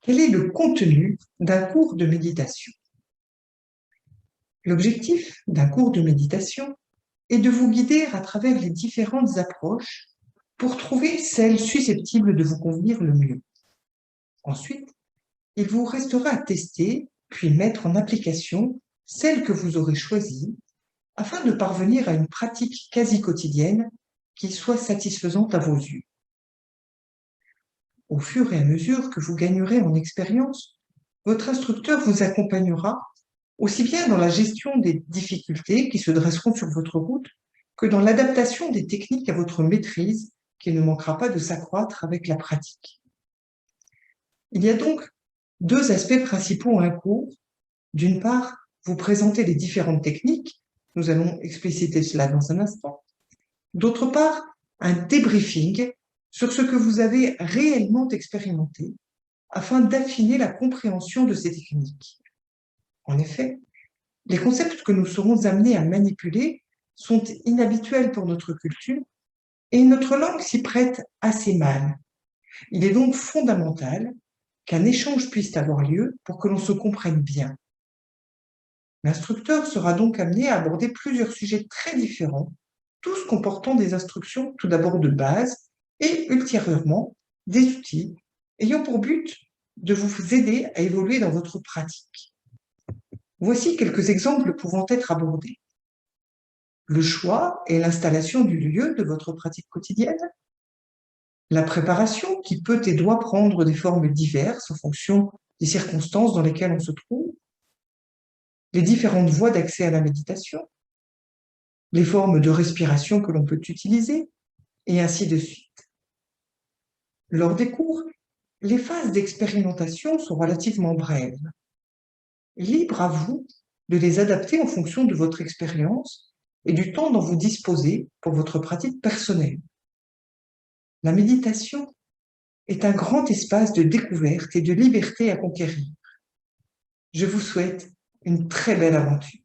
Quel est le contenu d'un cours de méditation? L'objectif d'un cours de méditation est de vous guider à travers les différentes approches pour trouver celle susceptible de vous convenir le mieux. Ensuite, il vous restera à tester puis mettre en application celle que vous aurez choisie afin de parvenir à une pratique quasi quotidienne qui soit satisfaisante à vos yeux. Au fur et à mesure que vous gagnerez en expérience, votre instructeur vous accompagnera aussi bien dans la gestion des difficultés qui se dresseront sur votre route que dans l'adaptation des techniques à votre maîtrise qui ne manquera pas de s'accroître avec la pratique. Il y a donc deux aspects principaux à un cours. D'une part, vous présenter les différentes techniques, nous allons expliciter cela dans un instant. D'autre part, un débriefing sur ce que vous avez réellement expérimenté afin d'affiner la compréhension de ces techniques. En effet, les concepts que nous serons amenés à manipuler sont inhabituels pour notre culture et notre langue s'y prête assez mal. Il est donc fondamental qu'un échange puisse avoir lieu pour que l'on se comprenne bien. L'instructeur sera donc amené à aborder plusieurs sujets très différents, tous comportant des instructions tout d'abord de base et ultérieurement des outils ayant pour but de vous aider à évoluer dans votre pratique. Voici quelques exemples pouvant être abordés. Le choix et l'installation du lieu de votre pratique quotidienne, la préparation qui peut et doit prendre des formes diverses en fonction des circonstances dans lesquelles on se trouve, les différentes voies d'accès à la méditation, les formes de respiration que l'on peut utiliser, et ainsi de suite. Lors des cours, les phases d'expérimentation sont relativement brèves. Libre à vous de les adapter en fonction de votre expérience et du temps dont vous disposez pour votre pratique personnelle. La méditation est un grand espace de découverte et de liberté à conquérir. Je vous souhaite une très belle aventure.